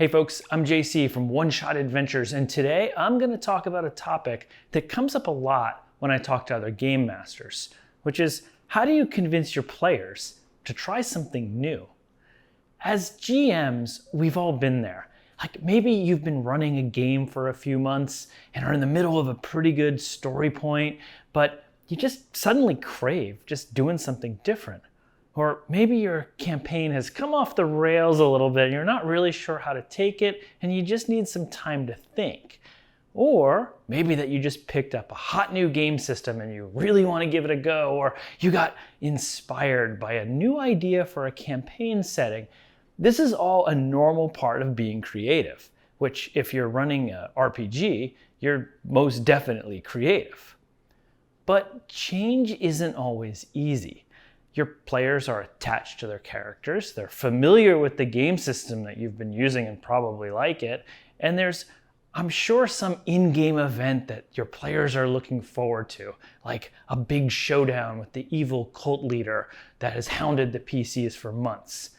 Hey folks, I'm JC from One Shot Adventures, and today I'm going to talk about a topic that comes up a lot when I talk to other game masters, which is how do you convince your players to try something new? As GMs, we've all been there. Like maybe you've been running a game for a few months and are in the middle of a pretty good story point, but you just suddenly crave just doing something different. Or maybe your campaign has come off the rails a little bit and you're not really sure how to take it and you just need some time to think. Or maybe that you just picked up a hot new game system and you really want to give it a go, or you got inspired by a new idea for a campaign setting. This is all a normal part of being creative, which if you're running an RPG, you're most definitely creative. But change isn't always easy. Your players are attached to their characters, they're familiar with the game system that you've been using and probably like it, and there's, I'm sure, some in-game event that your players are looking forward to, like a big showdown with the evil cult leader that has hounded the PCs for months.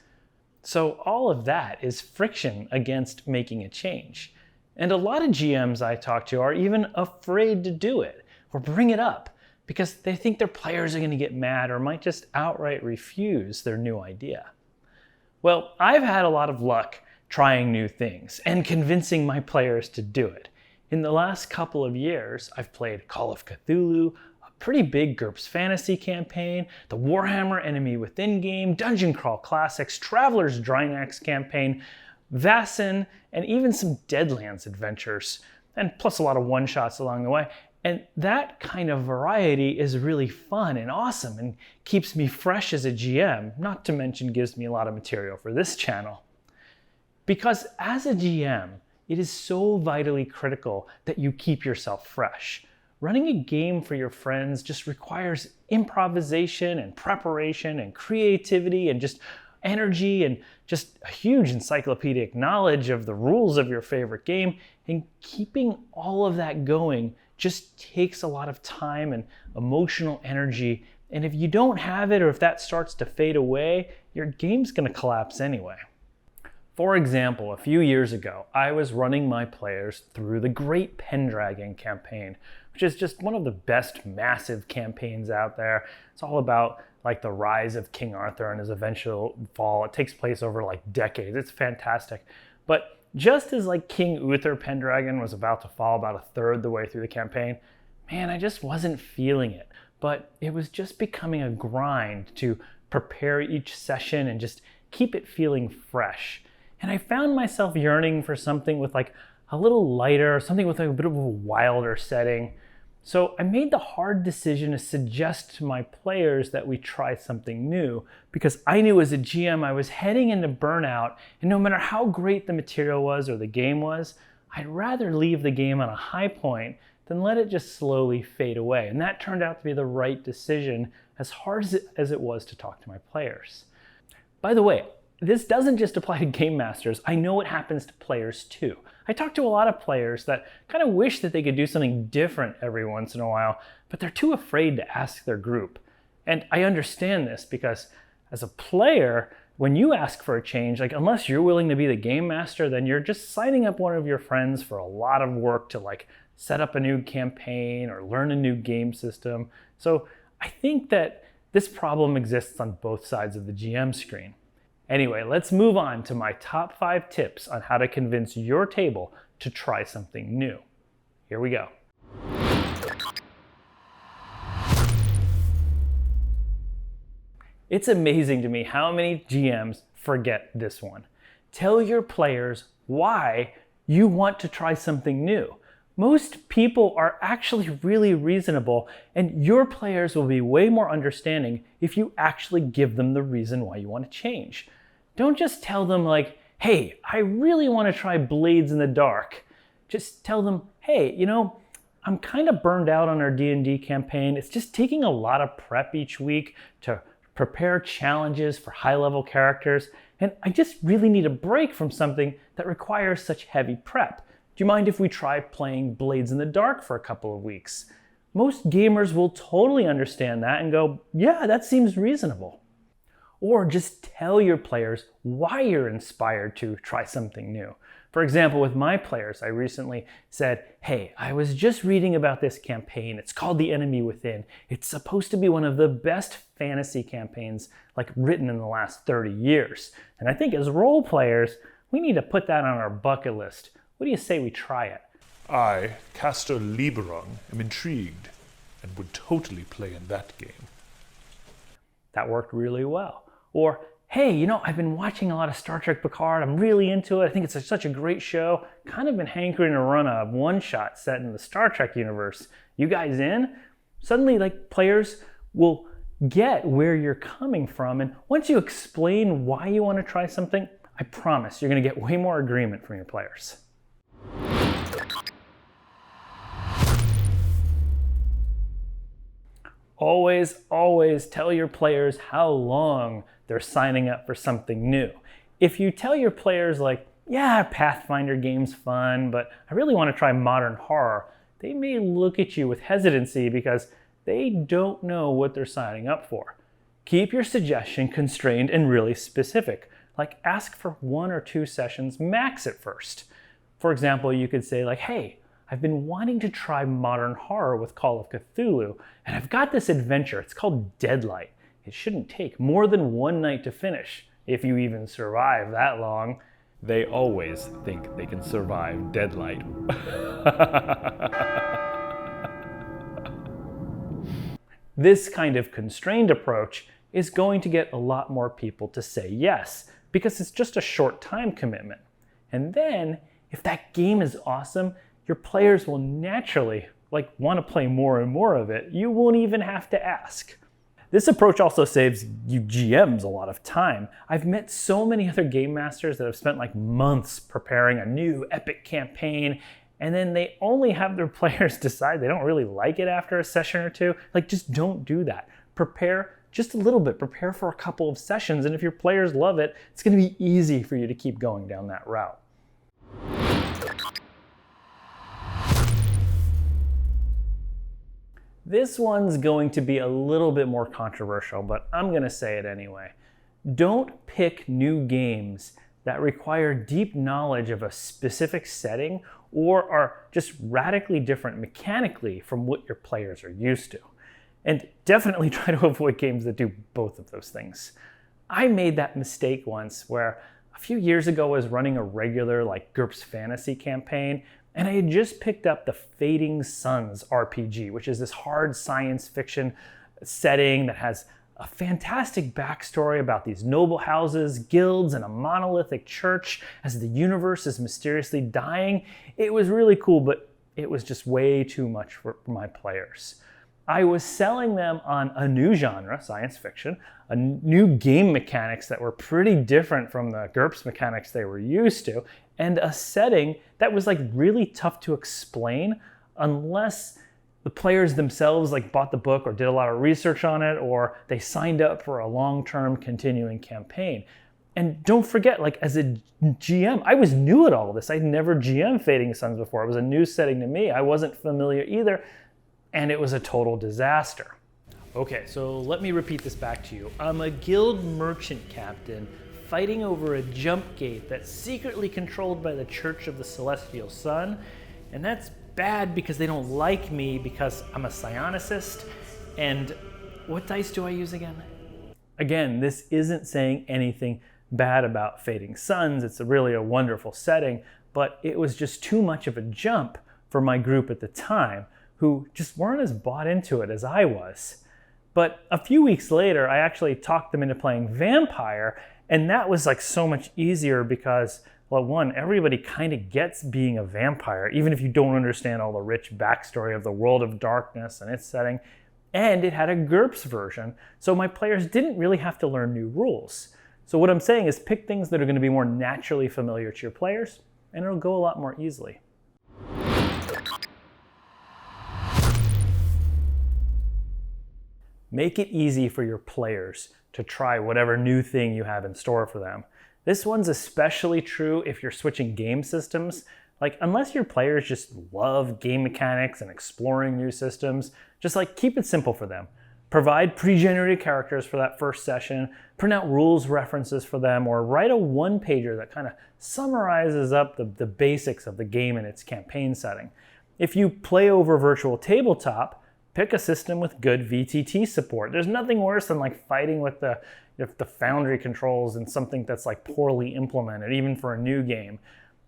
So all of that is friction against making a change. And a lot of GMs I talk to are even afraid to do it or bring it up, because they think their players are going to get mad or might just outright refuse their new idea. Well, I've had a lot of luck trying new things and convincing my players to do it. In the last couple of years, I've played Call of Cthulhu, a pretty big GURPS fantasy campaign, the Warhammer Enemy Within game, Dungeon Crawl Classics, Traveler's Drynax campaign, Vassin, and even some Deadlands adventures, and plus a lot of one-shots along the way. And that kind of variety is really fun and awesome and keeps me fresh as a GM, not to mention gives me a lot of material for this channel. Because as a GM, it is so vitally critical that you keep yourself fresh. Running a game for your friends just requires improvisation and preparation and creativity and just energy and just a huge encyclopedic knowledge of the rules of your favorite game, and keeping all of that going just takes a lot of time and emotional energy, and if you don't have it or if that starts to fade away, your game's going to collapse anyway. For example, a few years ago, I was running my players through the Great Pendragon campaign, which is just one of the best massive campaigns out there. It's all about like the rise of King Arthur and his eventual fall. It takes place over like decades. It's fantastic. But just as like King Uther Pendragon was about to fall about a third the way through the campaign, man, I just wasn't feeling it. But it was just becoming a grind to prepare each session and just keep it feeling fresh. And I found myself yearning for something with like a little lighter, something with like a bit of a wilder setting. So I made the hard decision to suggest to my players that we try something new, because I knew as a GM I was heading into burnout, and no matter how great the material was or the game was, I'd rather leave the game on a high point than let it just slowly fade away. And that turned out to be the right decision, as hard as it was to talk to my players. By the way, this doesn't just apply to game masters. I know it happens to players too. I talk to a lot of players that kind of wish that they could do something different every once in a while, but they're too afraid to ask their group. And I understand this because as a player, when you ask for a change, like unless you're willing to be the game master, then you're just signing up one of your friends for a lot of work to like set up a new campaign or learn a new game system. So I think that this problem exists on both sides of the GM screen. Anyway, let's move on to my top 5 tips on how to convince your table to try something new. Here we go. It's amazing to me how many GMs forget this one. Tell your players why you want to try something new. Most people are actually really reasonable, and your players will be way more understanding if you actually give them the reason why you want to change. Don't just tell them like, hey, I really want to try Blades in the Dark. Just tell them, hey, you know, I'm kind of burned out on our D&D campaign. It's just taking a lot of prep each week to prepare challenges for high-level characters, and I just really need a break from something that requires such heavy prep. Do you mind if we try playing Blades in the Dark for a couple of weeks? Most gamers will totally understand that and go, yeah, that seems reasonable. or just tell your players why you're inspired to try something new. For example, with my players, I recently said, hey, I was just reading about this campaign. It's called The Enemy Within. It's supposed to be one of the best fantasy campaigns written in the last 30 years. And I think as role players, we need to put that on our bucket list. What do you say we try it? I, Castor Liberon, am intrigued and would totally play in that game. That worked really well. Or, hey, I've been watching a lot of Star Trek Picard. I'm really into it. I think it's such a great show. Kind of been hankering to run a one-shot set in the Star Trek universe. You guys in? Suddenly, players will get where you're coming from. And once you explain why you want to try something, I promise you're going to get way more agreement from your players. Always tell your players how long they're signing up for something new. If you tell your players yeah, Pathfinder game's fun, but I really want to try modern horror, they may look at you with hesitancy because they don't know what they're signing up for. Keep your suggestion constrained and really specific. Ask for 1 or 2 sessions max at first. For example, you could say hey, I've been wanting to try modern horror with Call of Cthulhu, and I've got this adventure. It's called Deadlight. It shouldn't take more than 1 night to finish, if you even survive that long. They always think they can survive Deadlight. This kind of constrained approach is going to get a lot more people to say yes, because it's just a short time commitment. And then, if that game is awesome, your players will naturally want to play more and more of it. You won't even have to ask. This approach also saves you GMs a lot of time. I've met so many other game masters that have spent months preparing a new epic campaign, and then they only have their players decide they don't really like it after a session or 2. Just don't do that. Prepare just a little bit. Prepare for a couple of sessions, and if your players love it, it's going to be easy for you to keep going down that route. This one's going to be a little bit more controversial, but I'm going to say it anyway. Don't pick new games that require deep knowledge of a specific setting or are just radically different mechanically from what your players are used to. And definitely try to avoid games that do both of those things. I made that mistake once where a few years ago I was running a regular GURPS fantasy campaign, and I had just picked up the Fading Suns RPG, which is this hard science fiction setting that has a fantastic backstory about these noble houses, guilds, and a monolithic church as the universe is mysteriously dying. It was really cool, but it was just way too much for my players. I was selling them on a new genre, science fiction, a new game mechanics that were pretty different from the GURPS mechanics they were used to, and a setting that was really tough to explain unless the players themselves bought the book or did a lot of research on it, or they signed up for a long-term continuing campaign. And don't forget, as a GM, I was new at all of this. I'd never GM Fading Suns before. It was a new setting to me. I wasn't familiar either, and it was a total disaster. Okay, so let me repeat this back to you. I'm a guild merchant captain fighting over a jump gate that's secretly controlled by the Church of the Celestial Sun, and that's bad because they don't like me because I'm a psionicist. And what dice do I use again? Again, this isn't saying anything bad about Fading Suns. It's really a wonderful setting, but it was just too much of a jump for my group at the time, who just weren't as bought into it as I was. But a few weeks later, I actually talked them into playing Vampire, and that was so much easier because, well, one, everybody kind of gets being a vampire, even if you don't understand all the rich backstory of the World of Darkness and its setting, and it had a GURPS version, so my players didn't really have to learn new rules. So what I'm saying is pick things that are going to be more naturally familiar to your players, and it'll go a lot more easily. Make it easy for your players to try whatever new thing you have in store for them. This one's especially true if you're switching game systems. Unless your players just love game mechanics and exploring new systems, just keep it simple for them. Provide pre-generated characters for that first session, print out rules references for them, or write a one-pager that kind of summarizes up the basics of the game and its campaign setting. If you play over virtual tabletop, pick a system with good VTT support. There's nothing worse than like fighting with the Foundry controls in something that's like poorly implemented, even for a new game.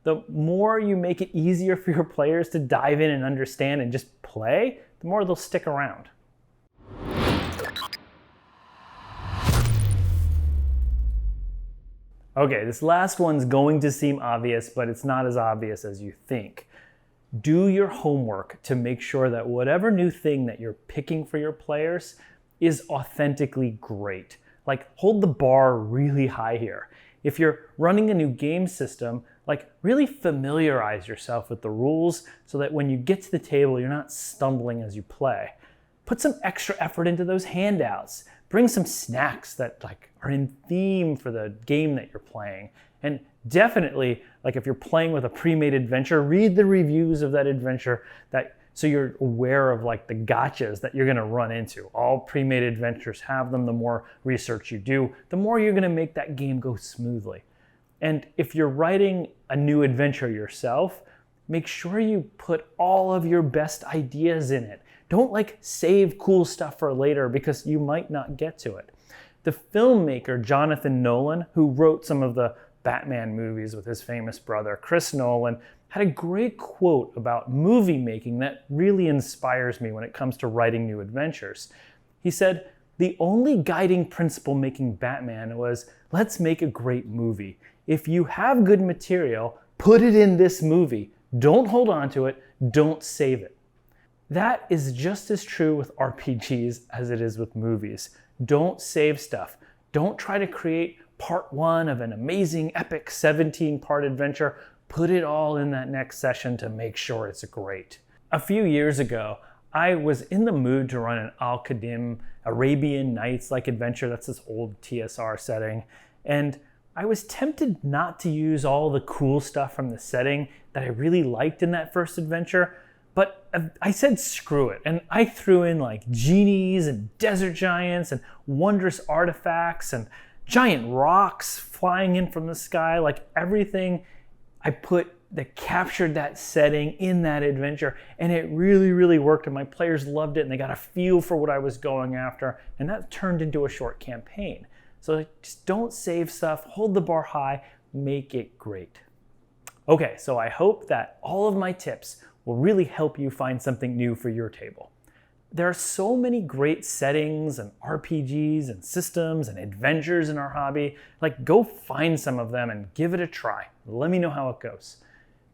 The more you make it easier for your players to dive in and understand and just play, the more they'll stick around. Okay, this last one's going to seem obvious, but it's not as obvious as you think. Do your homework to make sure that whatever new thing that you're picking for your players is authentically great. Like, hold the bar really high here. If you're running a new game system, like, really familiarize yourself with the rules so that when you get to the table, you're not stumbling as you play. Put some extra effort into those handouts. Bring some snacks that are in theme for the game that you're playing. And definitely, if you're playing with a pre-made adventure, read the reviews of that adventure so you're aware of the gotchas that you're gonna run into. All pre-made adventures have them. The more research you do, the more you're gonna make that game go smoothly. And if you're writing a new adventure yourself, make sure you put all of your best ideas in it. Don't save cool stuff for later because you might not get to it. The filmmaker Jonathan Nolan, who wrote some of the Batman movies with his famous brother Chris Nolan, had a great quote about movie making that really inspires me when it comes to writing new adventures. He said, "The only guiding principle making Batman was, let's make a great movie. If you have good material, put it in this movie. Don't hold on to it. Don't save it." That is just as true with RPGs as it is with movies. Don't save stuff. Don't try to create part one of an amazing epic 17-part adventure. Put it all in that next session to make sure it's great. A few years ago, I was in the mood to run an Al-Qadim Arabian Nights-like adventure. That's this old TSR setting. And I was tempted not to use all the cool stuff from the setting that I really liked in that first adventure, but I said screw it, and I threw in genies and desert giants and wondrous artifacts and giant rocks flying in from the sky, everything I put that captured that setting in that adventure, and it really, really worked, and my players loved it, and they got a feel for what I was going after, and that turned into a short campaign. So just don't save stuff, hold the bar high, make it great. Okay, so I hope that all of my tips will really help you find something new for your table. There are so many great settings and RPGs and systems and adventures in our hobby. Go find some of them and give it a try. Let me know how it goes.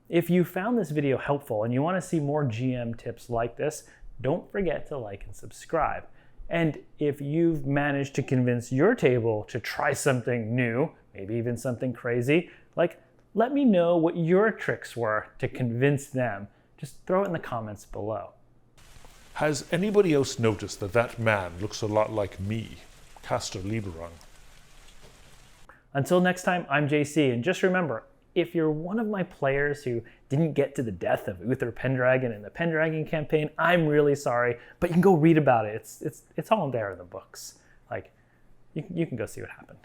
If you found this video helpful and you want to see more GM tips like this, don't forget to like and subscribe. And if you've managed to convince your table to try something new, maybe even something crazy, let me know what your tricks were to convince them. Just throw it in the comments below. Has anybody else noticed that man looks a lot like me, Castor Liberung? Until next time, I'm JC, and just remember, if you're one of my players who didn't get to the death of Uther Pendragon in the Pendragon campaign, I'm really sorry, but you can go read about it. It's all there in the books. You can go see what happened.